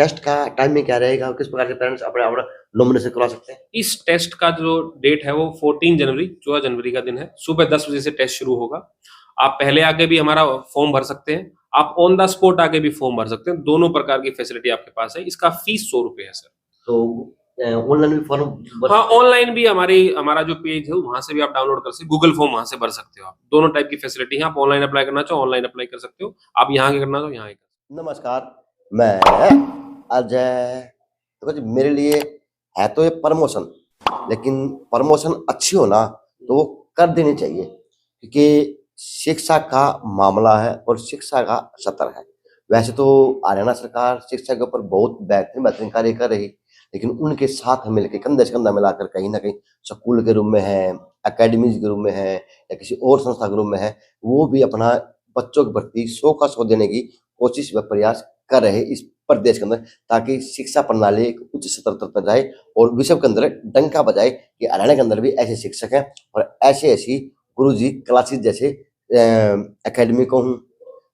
Test का timing क्या रहेगा, किस प्रकार से पेरेंट्स अपने अपना नॉमिनेशन करवा सकते हैं? इस टेस्ट का जो डेट है वो 14 जनवरी 14 जनवरी का दिन है। सुबह 10 बजे से टेस्ट शुरू होगा। आप पहले आके भी हमारा फॉर्म भर सकते हैं, आप ऑन द स्पॉट आके भी फॉर्म भर सकते हैं। दोनों प्रकार की फैसिलिटी आपके पास है। इसका फीस 100 रुपए है सर। तो ऑनलाइन भी फॉर्म हाँ, ऑनलाइन भी हमारा जो पेज है वहां से भी आप डाउनलोड कर सकते, गूगल फॉर्म वहां से भर सकते हो। आप दोनों टाइप की फैसिलिटी है। आप ऑनलाइन अप्लाई करना चाहो ऑनलाइन अप्लाई कर सकते हो, आप यहाँ के करना चाहो यहाँ के कर। नमस्कार, मैं अजय। देखो जी, मेरे लिए है तो ये प्रमोशन, लेकिन प्रमोशन अच्छी हो ना तो वो कर देनी चाहिए, क्योंकि शिक्षा का मामला है और शिक्षा का सत्र है। वैसे तो हरियाणा सरकार शिक्षा के ऊपर बहुत बेहतरीन बेहतरीन कार्य कर रही, लेकिन उनके साथ मिलकर कंधे से कंधा मिलाकर कहीं ना कहीं स्कूल के रूप में है, एकेडमीज के रूप में है, या किसी और संस्था के रूप में है, वो भी अपना बच्चों के प्रति 100 का 100 देने की कोशिश व प्रयास कर रहे इस प्रदेश के अंदर, ताकि शिक्षा प्रणाली एक उच्च स्तर तक जाए और विश्व के अंदर डंका बजाए कि हरियाणा के अंदर भी ऐसे शिक्षक हैं और ऐसे ऐसी गुरुजी क्लासेस जैसे एकेडमी को हूँ,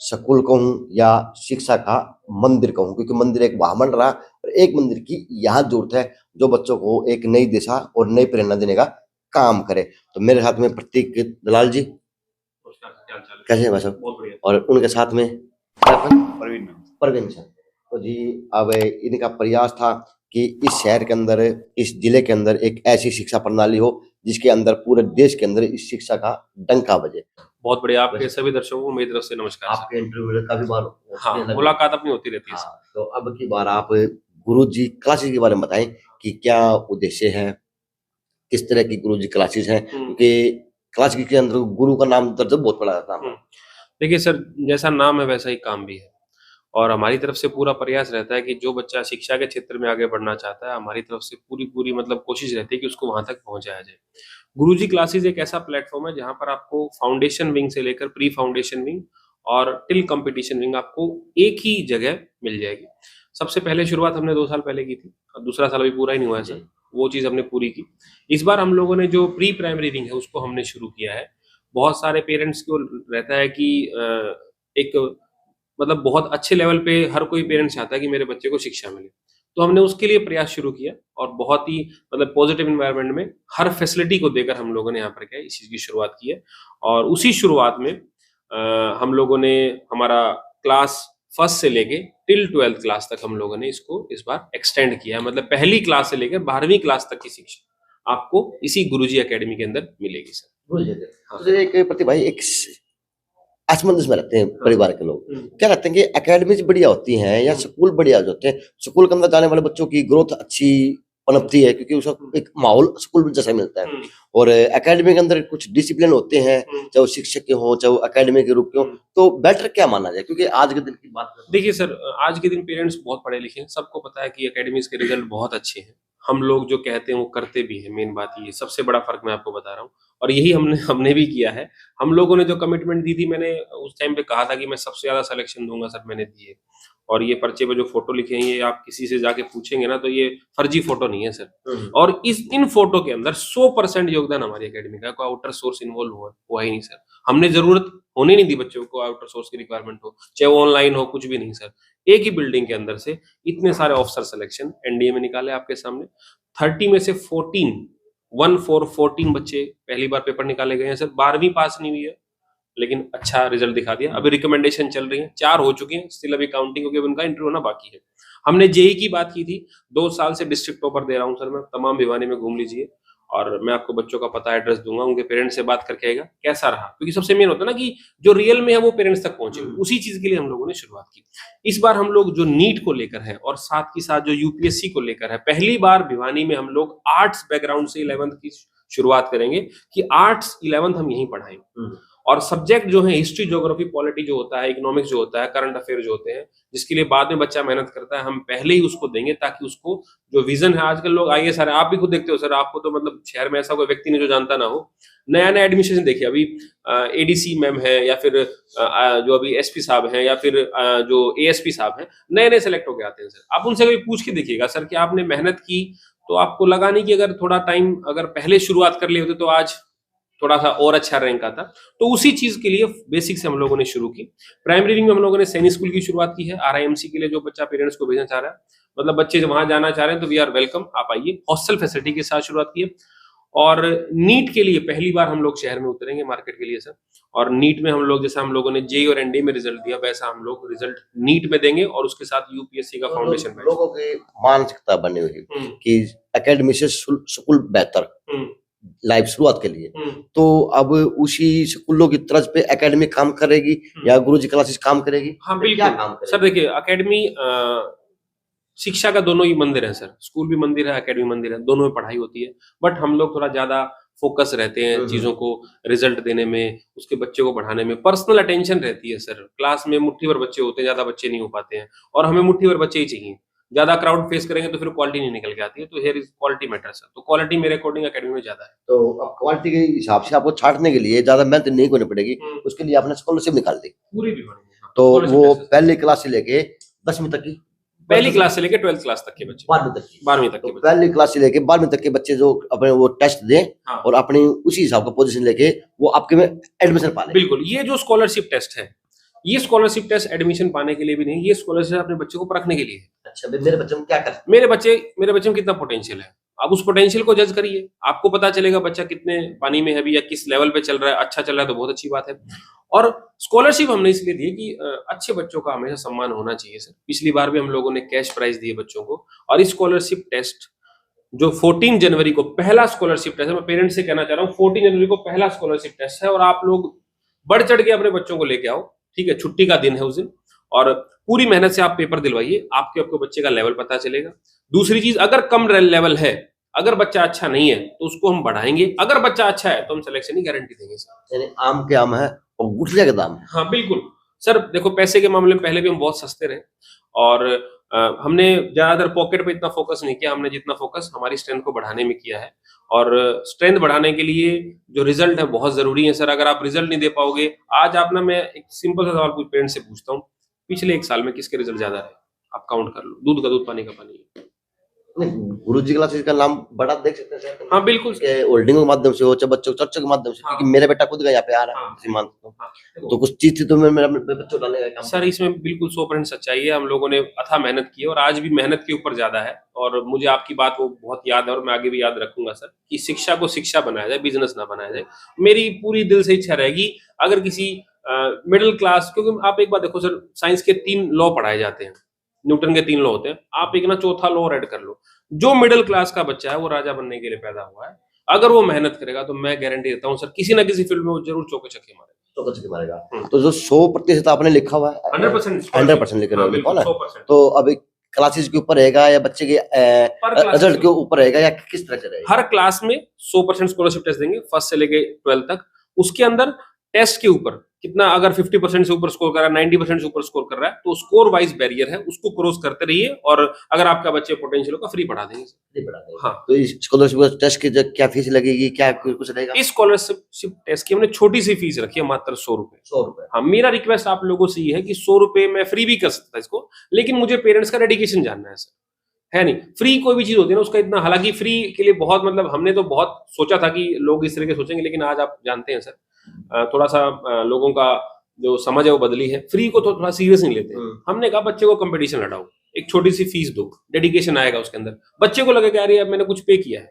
स्कूल को हूँ, या शिक्षा का मंदिर को हूँ, क्योंकि मंदिर एक वहां बन रहा और एक मंदिर की यहाँ जरूरत है जो बच्चों को एक नई दिशा और नई प्रेरणा देने का काम करे। तो मेरे साथ में प्रतीक दलाल जी, कैसे हैं भाई साहब? बहुत बढ़िया। और उनके साथ में परवीन सर। तो जी, अब इनका प्रयास था कि इस शहर के अंदर, इस जिले के अंदर एक ऐसी शिक्षा प्रणाली हो जिसके अंदर पूरे देश के अंदर इस शिक्षा का डंका बजे। बहुत बढ़िया। आपके सभी दर्शकों को मेरी तरफ से नमस्कार। आपके इंटरव्यू में काफी बार हाँ, मुलाकात अपनी होती रहती है। हाँ, तो अब की बार आप गुरुजी क्लासेस के बारे में बताएं कि क्या उद्देश्य है, किस तरह की गुरुजी क्लासेस हैं, क्योंकि क्लास के अंदर गुरु का नाम दर्ज बहुत बड़ा था। देखिए सर, जैसा नाम है वैसा ही काम भी है, और हमारी तरफ से पूरा प्रयास रहता है कि जो बच्चा शिक्षा के क्षेत्र में आगे बढ़ना चाहता है, हमारी तरफ से पूरी मतलब कोशिश रहती है कि उसको वहां तक पहुंचाया जाए। गुरुजी क्लासेस एक ऐसा प्लेटफॉर्म है जहां पर आपको फाउंडेशन विंग से लेकर प्री फाउंडेशन विंग और टिल कंपटीशन विंग आपको एक ही जगह मिल जाएगी। सबसे पहले शुरुआत हमने 2 साल पहले की थी, और दूसरा साल अभी पूरा ही नहीं हुआ है सर, वो चीज हमने पूरी की। इस बार हम लोगों ने जो प्री प्राइमरी विंग है उसको हमने शुरू किया है। बहुत सारे पेरेंट्स को रहता है कि एक मतलब बहुत अच्छे लेवल पे हर कोई पेरेंट्स चाहता है कि मेरे बच्चे को शिक्षा मिले, तो हमने उसके लिए प्रयास शुरू किया और बहुत ही मतलब पॉजिटिव एनवायरनमेंट में हर फैसिलिटी को देकर हम लोगों ने यहाँ पर क्या है इस चीज की शुरुआत की है। और उसी शुरुआत में हम लोगों ने हमारा क्लास फर्स्ट से लेके टिल 12th क्लास तक हम लोगों ने इसको इस बार एक्सटेंड किया है। मतलब पहली क्लास से लेकर 12वीं क्लास तक की शिक्षा आपको इसी गुरुजी एकेडमी के अंदर मिलेगी सर। हाँ। तो एक प्रतिभा, एक असमंजस में रहते हैं परिवार के लोग, क्या लगते हैं कि एकेडमीज बढ़िया होती हैं या स्कूल बढ़िया होते हैं? स्कूल के अंदर जाने वाले बच्चों की ग्रोथ अच्छी पनपती है क्योंकि उसका एक माहौल स्कूल जैसा मिलता है, और एकेडमी के अंदर कुछ डिसिप्लिन होते हैं, चाहे वो शिक्षक के हो चाहे वो एकेडमी के रूप के हो, तो बेटर क्या माना जाए? क्योंकि आज के दिन की बात देखिए सर, आज के दिन पेरेंट्स बहुत पढ़े लिखे हैं, सबको पता है कि एकेडमीज के रिजल्ट बहुत अच्छे हैं। हम लोग जो कहते हैं वो करते भी हैं, मेन बात ये सबसे बड़ा फर्क मैं आपको बता रहा हूँ, और यही हमने भी किया है। हम लोगों ने जो कमिटमेंट दी थी, मैंने उस टाइम पे कहा था कि मैं सबसे ज्यादा सिलेक्शन दूंगा सर, मैंने दिए। और ये पर्चे पे जो फोटो लिखे हैं ये आप किसी से जाके पूछेंगे ना तो ये फर्जी फोटो नहीं है सर। और इन फोटो के अंदर 100% योगदान हमारी एकेडमी का, कोई आउटर सोर्स इन्वॉल्व हुआ ही नहीं सर। हमने जरूरत होने नहीं दी बच्चों को आउटर सोर्स की रिक्वायरमेंट हो, चाहे वो ऑनलाइन हो, कुछ भी नहीं सर। एक ही बिल्डिंग के अंदर से इतने सारे ऑफिसर सिलेक्शन एनडीए में निकाले आपके सामने। 30 में से 14 बच्चे पहली बार पेपर निकाले गए हैं सर। 12वीं पास नहीं हुई है लेकिन अच्छा रिजल्ट दिखा दिया। अभी रिकमेंडेशन चल रही है, 4 हो चुके हैं, स्टिल अभी काउंटिंग होगी, उनका इंटरव्यू होना बाकी है। हमने जेई की बात की थी, 2 साल से डिस्ट्रिक्ट टॉपर दे रहा हूँ सर मैं, तमाम भिवानी में घूम लीजिए और मैं आपको बच्चों का पता एड्रेस दूंगा, उनके पेरेंट्स से बात करके आएगा कैसा रहा, क्योंकि सबसे मेन होता है ना कि जो रियल में है वो पेरेंट्स तक पहुंचे। उसी चीज के लिए हम लोगों ने शुरुआत की। इस बार हम लोग जो नीट को लेकर है और साथ ही साथ जो यूपीएससी को लेकर है, पहली बार भिवानी में हम लोग आर्ट्स बैकग्राउंड से 11th की शुरुआत करेंगे कि आर्ट्स 11th हम यहीं पढ़ाएंगे। और सब्जेक्ट जो है हिस्ट्री, ज्योग्राफी, पॉलिटी जो होता है, इकोनॉमिक्स जो होता है, करंट अफेयर जो होते हैं, जिसके लिए बाद में बच्चा मेहनत करता है, हम पहले ही उसको देंगे ताकि उसको जो विजन है, आजकल लोग आईएएस आ रहे हैं, आप भी खुद देखते हो सर, आपको तो मतलब शहर में ऐसा कोई व्यक्ति नहीं जो जानता ना हो। नया नया एडमिशन देखिए, अभी एडीसी मैम है या फिर जो अभी एसपी साहब हैं या फिर जो एएसपी साहब हैं, नए नए सेलेक्ट होके आते हैं सर। आप उनसे कभी पूछ के देखिएगा सर कि आपने मेहनत की तो आपको लगा नहीं कि अगर थोड़ा टाइम अगर पहले शुरुआत कर लिए होते तो आज थोड़ा सा और अच्छा रैंक आता, तो उसी चीज के लिए बेसिक से हम लोगों ने शुरू की। प्राइमरी विंग में हम लोगों ने सैनिक स्कूल की शुरुआत की है, RIMC के लिए जो बच्चा पेरेंट्स को भेजना चाह रहा है, मतलब बच्चे जो वहां जाना चाह रहे हैं तो वी आर वेलकम, आप आइए। हॉस्टल फैसिलिटी के साथ शुरुआत की है। और नीट के लिए पहली बार हम लोग शहर में उतरेंगे मार्केट के लिए सर, और नीट में हम लोग, जैसा हम लोगों ने JEE और NDA में रिजल्ट दिया, वैसा हम लोग रिजल्ट नीट में देंगे, और उसके साथ UPSC का फाउंडेशन बैच। लोगों की मानसिकता बनी हुई हम्म, कि एकेडमी से स्कूल बेहतर हम्म, लाइफ शुरुआत के लिए, हम्म, तो अब उसी स्कूलों की तर्ज पे एकेडमी काम करेगी या गुरुजी क्लासेस काम करेगी? हाँ तो क्या बिल्कुल काम करेगी? सर, देखिए अकेडमी शिक्षा का दोनों ही मंदिर है सर, स्कूल भी मंदिर है, एकेडमी मंदिर है, दोनों में पढ़ाई होती है, बट हम लोग थोड़ा ज्यादा फोकस रहते हैं चीजों को रिजल्ट देने में, उसके बच्चे को पढ़ाने में, पर्सनल अटेंशन रहती है सर। क्लास में मुट्ठी भर बच्चे होते हैं, ज्यादा बच्चे नहीं हो पाते हैं, और हमें मुट्ठी भर बच्चे ही चाहिए। ज्यादा क्राउड फेस करेंगे तो फिर क्वालिटी नहीं निकल के आती है, तो here is quality matter sir, तो क्वालिटी मेरे अकॉर्डिंग एकेडमी में ज्यादा है। तो अब क्वालिटी के हिसाब से आपको छांटने के लिए ज्यादा मेहनत नहीं करनी पड़ेगी, उसके लिए आपने स्कॉलरशिप निकाल दी। पूरी भी बनी है, हाँ, तो scholarship वो basis। पहली क्लास से लेके 10वीं तक की, पहली क्लास से लेके 12th क्लास तक के बच्चे, 12वीं तक की, 12वीं तक तो के बच्चे, पहली क्लास से लेके 12वीं तक के बच्चे जो अपने वो टेस्ट दें हाँ और अपनी उसी हिसाब का पोजीशन लेके वो आपके में एडमिशन पा लें। बिल्कुल। ये जो स्कॉलरशिप टेस्ट है, ये स्कॉलरशिप टेस्ट एडमिशन पाने के लिए भी नहीं, ये स्कॉलरशिप अपने बच्चे को परखने के लिए है। अच्छा, मेरे बच्चे में क्या कर सकते मेरे बच्चे में कितना पोटेंशियल है, आप उस पोटेंशियल को जज करिए, आपको पता चलेगा बच्चा कितने पानी में है अभी, या किस लेवल पे चल रहा है। अच्छा चल रहा है तो बहुत अच्छी बात है। और स्कॉलरशिप हमने इसलिए दी कि अच्छे बच्चों का हमेशा सम्मान होना चाहिए सर। पिछली बार भी हम लोगों ने कैश प्राइज दिए बच्चों को, और इस स्कॉलरशिप टेस्ट जो 14 जनवरी को पहला स्कॉलरशिप टेस्ट है, मैं पेरेंट्स से कहना चाह रहा हूँ 14 जनवरी को पहला स्कॉलरशिप टेस्ट है, और आप लोग बढ़ चढ़ के अपने बच्चों को लेके आओ, ठीक है, छुट्टी का दिन है उस दिन, और पूरी मेहनत से आप पेपर दिलवाइए, आपके बच्चे का लेवल पता चलेगा। दूसरी चीज, अगर कम लेवल है, अगर बच्चा अच्छा नहीं है तो उसको हम बढ़ाएंगे, अगर बच्चा अच्छा है तो हम सिलेक्शन की गारंटी देंगे सर। हैं? यानी आम के आम है और गुठलिया के दाम है। हाँ बिल्कुल सर, देखो पैसे के मामले में पहले भी हम बहुत सस्ते रहे, और हमने ज्यादातर पॉकेट पे इतना फोकस नहीं किया, हमने जितना फोकस हमारी स्ट्रेंथ को बढ़ाने में किया है। और स्ट्रेंथ बढ़ाने के लिए जो रिजल्ट है बहुत जरूरी है सर। अगर आप रिजल्ट नहीं दे पाओगे, आज आप ना, मैं एक सिंपल सा सवाल पेरेंट्स से पूछता हूँ, पिछले 1 साल में किसके रिजल्ट ज्यादा रहे, आप काउंट कर लो, दूध का दूध पानी का पानी। गुरुजी क्लासेस का नाम बड़ा देख सकते हैं सर, हाँ बिल्कुल के होल्डिंग के माध्यम से हो, चाहे बच्चों चर्चा के माध्यम से, हाँ। क्योंकि मेरा बेटा खुद का यहाँ पे आ रहा है हाँ। सीमांत को, हाँ, तो कुछ चीज थी तो मैं मेरा बच्चों डालने का काम सर इसमें बिल्कुल 100% सच्चाई है। हम लोगों ने अथाह मेहनत की है, और आज भी मेहनत के ऊपर ज्यादा है, और मुझे आपकी बात वो बहुत याद है, और मैं आगे भी याद रखूंगा सर, कि शिक्षा को शिक्षा बनाया जाए, बिजनेस ना बनाया जाए। मेरी पूरी दिल से इच्छा रहेगी, अगर किसी मिडिल क्लास, क्योंकि आप एक बात देखो सर, साइंस के 3 लॉ पढ़ाए जाते हैं, न्यूटन के 3 लॉ होते हैं, आप एक ना चौथा लॉ ऐड कर लो। जो मिडिल क्लास का बच्चा है वो राजा बनने के लिए पैदा हुआ है, अगर वो मेहनत करेगा तो मैं गारंटी देता हूँ सर, किसी ना किसी फील्ड में वो जरूर चौके छक्के मारेगा। तो कुछ नहीं मारेगा। तो जो 100% आपने लिखा हुआ है 100% लिखा हुआ है, तो अब क्लासेस के ऊपर रहेगा या बच्चे के रिजल्ट के ऊपर रहेगा, या किस तरह से रहेगा? हर क्लास में 100% स्कॉलरशिप टेस्ट देंगे, फर्स्ट से लेके 12 तक। उसके अंदर टेस्ट के ऊपर कितना, अगर 50% से ऊपर स्कोर कर रहा है, 90% से ऊपर स्कोर कर रहा है, तो स्कोर वाइज बैरियर है, उसको क्रॉस करते रहिए, और अगर आपका बच्चे पोटेंशियल होगा फ्री पढ़ा देंगे। फ्री पढ़ा देंगे। हाँ। तो इस स्कॉलरशिप टेस्ट की क्या फीस लगेगी, क्या कुछ रहेगा? इस स्कॉलरशिप टेस्ट की हमने छोटी सी फीस रखी है, मात्र 100 रुपए। 100 रुपए। हाँ, मेरा रिक्वेस्ट आप लोगों से ये है कि 100 रुपए मैं फ्री भी कर सकता इसको, लेकिन मुझे पेरेंट्स का डेडिकेशन जानना है सर, है नहीं। फ्री कोई भी चीज होती है ना, उसका इतना, हालांकि फ्री के लिए बहुत, मतलब हमने तो बहुत सोचा था कि लोग इस तरह के सोचेंगे, लेकिन आज आप जानते हैं सर, थोड़ा सा लोगों का जो समझ है वो बदली है, फ्री को तो थोड़ा सीरियस नहीं लेते। हमने कहा बच्चे को कंपटीशन लड़ाओ, एक छोटी सी फीस दो, डेडिकेशन आएगा उसके अंदर, बच्चे को लगेगा यार मैंने कुछ पे किया है।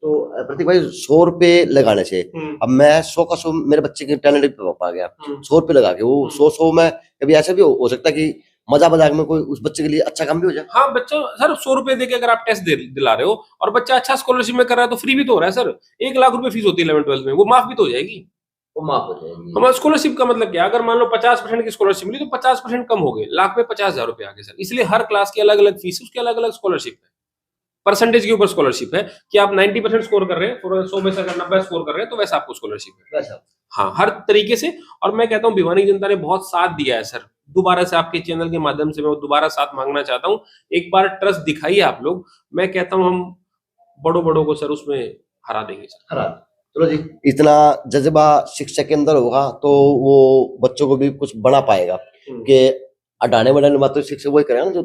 तो प्रतीक भाई 100 रुपए लगाने से, अब मैं 100 का 100 मेरे बच्चे के टैलेंट पे पा गया, 100 रुपए लगा के वो 100 में कभी ऐसा भी हो सकता है कि मजाक में कोई उस बच्चे के लिए अच्छा काम भी हो जाए। हाँ बच्चा सर 100 रुपए देके अगर आप टेस्ट दिला रहे हो और बच्चा अच्छा स्कॉलरशिप में कर रहा है तो फ्री भी तो हो रहा है सर। 1 लाख रुपए फीस होती है 11th-12th में, वो माफ भी तो हो जाएगी। वो माफ हो जाएगी। हमारा स्कॉलरशिप का मतलब क्या, अगर मान लो 50% की स्कॉलरशिप मिली तो 50% कम हो गए, लाख में 50,000 रुपए आ गए सर। इसलिए हर क्लास की अलग अलग फीस है, उसकी अलग अलग स्कॉलरशिप है, परसेंटेज के ऊपर स्कॉलरशिप है कि आप 90% स्कोर कर रहे हैं, 100 में से अगर 90 स्कोर कर रहे हैं तो वैसा आपको स्कॉलरशिप है वैसा। हाँ, हर तरीके से। और मैं कहता हूँ भिवानी जनता ने बहुत साथ दिया है सर, दोबारा से आपके चैनल के माध्यम से मैं दोबारा साथ मांगना चाहता हूँ, एक बार ट्रस्ट दिखाइए आप लोग। मैं कहता हूँ हम बड़ों को सर उसमें हरा देंगे सर। हरा, चलो जी, इतना जज्बा शिक्षा के अंदर होगा तो वो बच्चों को भी कुछ बना पाएगा कि अडाने बढ़ाने बात तो शिक्षक वही करेगा ना जो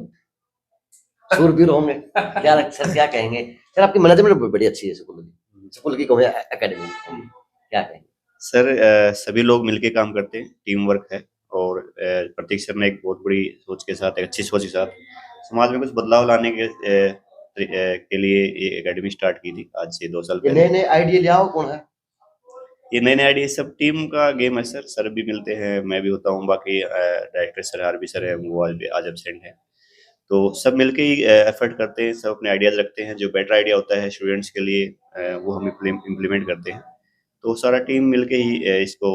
सूरवीर होंगे। क्या सर क्या कहेंगे सर, आपकी मैनेजमेंट बड़ी अच्छी है स्कूल की कौन एकेडमी, क्या कहेंगे? सर सभी लोग मिलके काम करते हैं, टीम वर्क है और प्रतीक सर ने एक बहुत बड़ी सोच के साथ, एक अच्छी सोच के साथ समाज में कुछ बदलाव लाने के लिए ये एकेडमी स्टार्ट की थी आज से 2 साल ये पहले। नए आइडिया ले आओ कौन है? ये नए आइडिया सब टीम का गेम है सर। सर भी मिलते हैं, मैं भी होता हूँ, बाकी डायरेक्टर सर आरबी सर है, वो आज एब्सेंट है। तो सब मिलके ही एफर्ट करते हैं, सब अपने आइडियाज रखते हैं, जो बेटर आइडिया होता है स्टूडेंट्स के लिए वो हम इम्प्लीमेंट करते हैं। तो सारा टीम मिलके ही इसको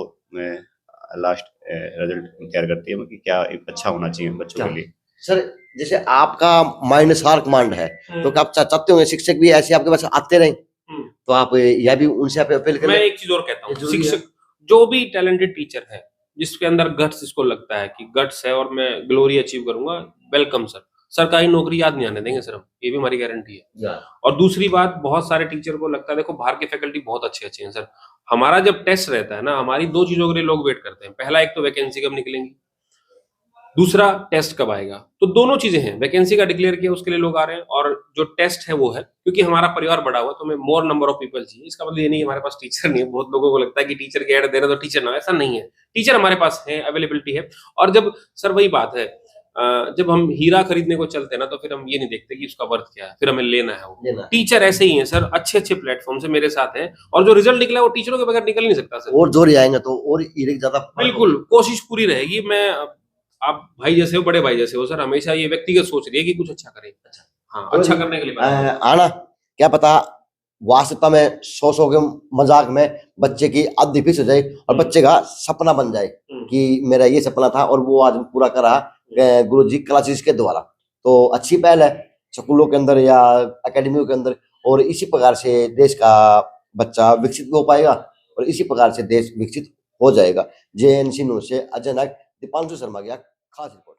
लास्ट रिजल्ट तैयार करती है कि क्या अच्छा होना चाहिए बच्चों के लिए। सर जैसे आपका माइंड शार्प माइंड है, तो क्या आप चाहते होंगे शिक्षक भी ऐसे आपके पास आते रहे? तो आप यह भी उनसे आप अपील करें। मैं एक चीज और कहता हूँ, शिक्षक जो भी टैलेंटेड टीचर है, जिसके अंदर गट्स, इसको लगता है कि गट्स है और मैं ग्लोरी अचीव करूंगा, वेलकम सर। सरकारी नौकरी याद नहीं आने देंगे सर हम, ये भी हमारी गारंटी है। और दूसरी बात, बहुत सारे टीचर को लगता है, देखो बाहर के फैकल्टी बहुत अच्छे अच्छे हैं सर, हमारा जब टेस्ट रहता है ना, हमारी 2 चीजों के लिए लोग वेट करते हैं। पहला, एक तो वैकेंसी कब निकलेंगी, दूसरा टेस्ट कब आएगा। तो दोनों चीजें हैं, वैकेंसी का डिक्लेयर किया उसके लिए लोग आ रहे हैं, और जो टेस्ट है वो है, क्योंकि हमारा परिवार बड़ा हुआ तो हमें मोर नंबर ऑफ पीपल चाहिए। इसका मतलब ये नहीं हमारे पास टीचर नहीं है। बहुत लोगों को लगता है कि टीचर के ऐड दे रहे तो टीचर ना, ऐसा नहीं है। टीचर हमारे पास है, अवेलेबिलिटी है। और जब सर वही बात है, जब हम हीरा खरीदने को चलते हैं ना, तो फिर हम ये नहीं देखते कि उसका वर्थ क्या है, फिर हमें लेना है वो। टीचर ऐसे ही हैं सर, अच्छे अच्छे प्लेटफॉर्म से मेरे साथ हैं, और जो रिजल्ट निकला है वो टीचरों के बगैर निकल नहीं सकता सर। और जोर आएंगे तो और ज्यादा बिल्कुल कोशिश पूरी रहेगी। मैं, आप भाई जैसे हो, बड़े भाई जैसे हो सर, हमेशा ये व्यक्तिगत सोच रही है कि कुछ अच्छा करें। हाँ, अच्छा करने के लिए आना, क्या पता वास्तविकता में 100 के मजाक में बच्चे की आधी फीस हो जाए और बच्चे का सपना बन जाए कि मेरा ये सपना था और वो आज पूरा करा गुरुजी क्लासेस के द्वारा। तो अच्छी पहल है स्कूलों के अंदर या एकेडमियों के अंदर, और इसी प्रकार से देश का बच्चा विकसित हो पाएगा और इसी प्रकार से देश विकसित हो जाएगा। JNC न्यूज़ से अजय नायक, दीपांशु शर्मा की खास रिपोर्ट।